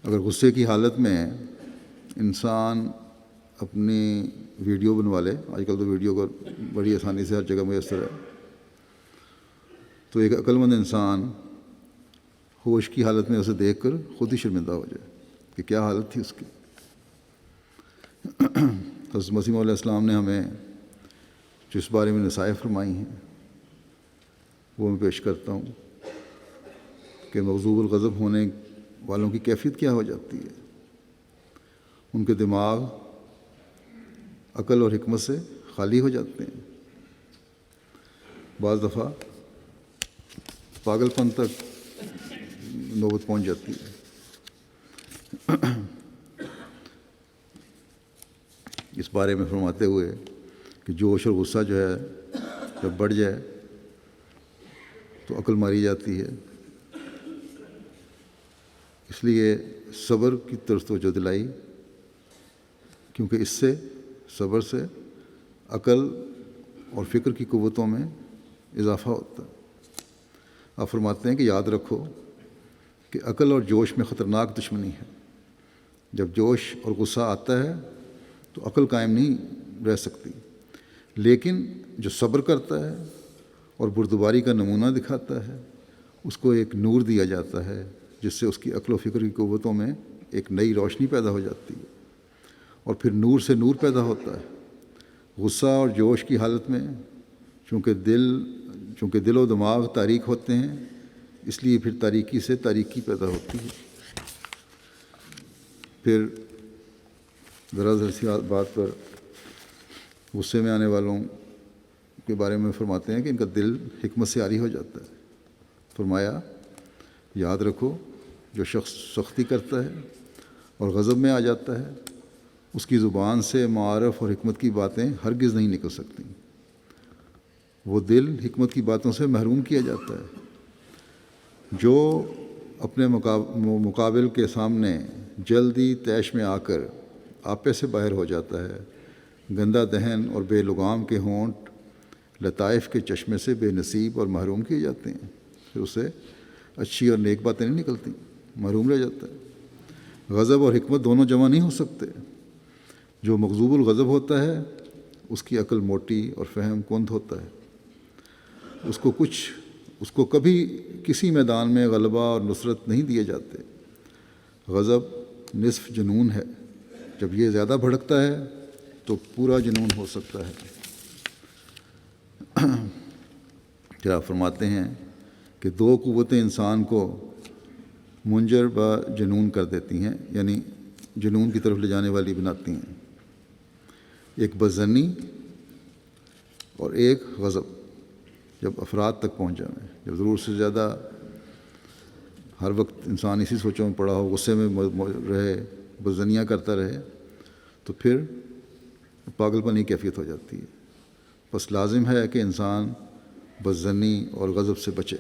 اگر غصے کی حالت میں انسان اپنی ویڈیو بنوا لے، آج کل تو ویڈیو کو بڑی آسانی سے ہر جگہ میسر ہے، تو ایک عقلمند انسان ہوش کی حالت میں اسے دیکھ کر خود ہی شرمندہ ہو جائے کہ کیا حالت تھی اس کی۔ حضرت مسیح علیہ السلام نے ہمیں جس بارے میں نصائح فرمائی ہیں وہ میں پیش کرتا ہوں کہ مغضوب الغضب ہونے والوں کی کیفیت کیا ہو جاتی ہے۔ ان کے دماغ عقل اور حکمت سے خالی ہو جاتے ہیں، بعض دفعہ پاگل پن تک نوبت پہنچ جاتی ہے۔ اس بارے میں فرماتے ہوئے کہ جوش اور غصہ جو ہے جب بڑھ جائے تو عقل ماری جاتی ہے، اس لیے صبر کی طرف توجہ دلائی، کیونکہ اس سے صبر سے عقل اور فکر کی قوتوں میں اضافہ ہوتا ہے۔ آپ فرماتے ہیں کہ یاد رکھو کہ عقل اور جوش میں خطرناک دشمنی ہے۔ جب جوش اور غصہ آتا ہے تو عقل قائم نہیں رہ سکتی، لیکن جو صبر کرتا ہے اور بردباری کا نمونہ دکھاتا ہے اس کو ایک نور دیا جاتا ہے جس سے اس کی عقل و فکر کی قوتوں میں ایک نئی روشنی پیدا ہو جاتی ہے، اور پھر نور سے نور پیدا ہوتا ہے۔ غصہ اور جوش کی حالت میں چونکہ دل و دماغ تاریک ہوتے ہیں، اس لیے پھر تاریکی سے تاریکی پیدا ہوتی ہے۔ پھر ذرا سی بات پر غصے میں آنے والوں کے بارے میں فرماتے ہیں کہ ان کا دل حکمت سے عاری ہو جاتا ہے۔ فرمایا یاد رکھو جو شخص سختی کرتا ہے اور غضب میں آ جاتا ہے اس کی زبان سے معارف اور حکمت کی باتیں ہرگز نہیں نکل سکتیں۔ وہ دل حکمت کی باتوں سے محروم کیا جاتا ہے۔ جو اپنے مقابل کے سامنے جلدی طیش میں آ کر آپے سے باہر ہو جاتا ہے، گندہ دہن اور بے لگام کے ہونٹ لطائف کے چشمے سے بے نصیب اور محروم کیے جاتے ہیں، پھر اسے اچھی اور نیک باتیں نہیں نکلتی، محروم رہ جاتا ہے۔ غضب اور حکمت دونوں جمع نہیں ہو سکتے۔ جو مغضوب الغضب ہوتا ہے اس کی عقل موٹی اور فہم کند ہوتا ہے، اس کو کبھی کسی میدان میں غلبہ اور نصرت نہیں دیے جاتے۔ غضب نصف جنون ہے، جب یہ زیادہ بھڑکتا ہے تو پورا جنون ہو سکتا ہے۔ پھر آپ فرماتے ہیں کہ دو قوتیں انسان کو منجر با جنون کر دیتی ہیں، یعنی جنون کی طرف لے جانے والی بناتی ہیں، ایک بدظنی اور ایک غضب۔ جب افراد تک پہنچ جائیں، جب ضرور سے زیادہ ہر وقت انسان اسی سوچوں میں پڑا ہو، غصے میں رہے، بدظنیاں کرتا رہے، تو پھر پاگل پنی کیفیت ہو جاتی ہے۔ بس لازم ہے کہ انسان بدظنی اور غضب سے بچے۔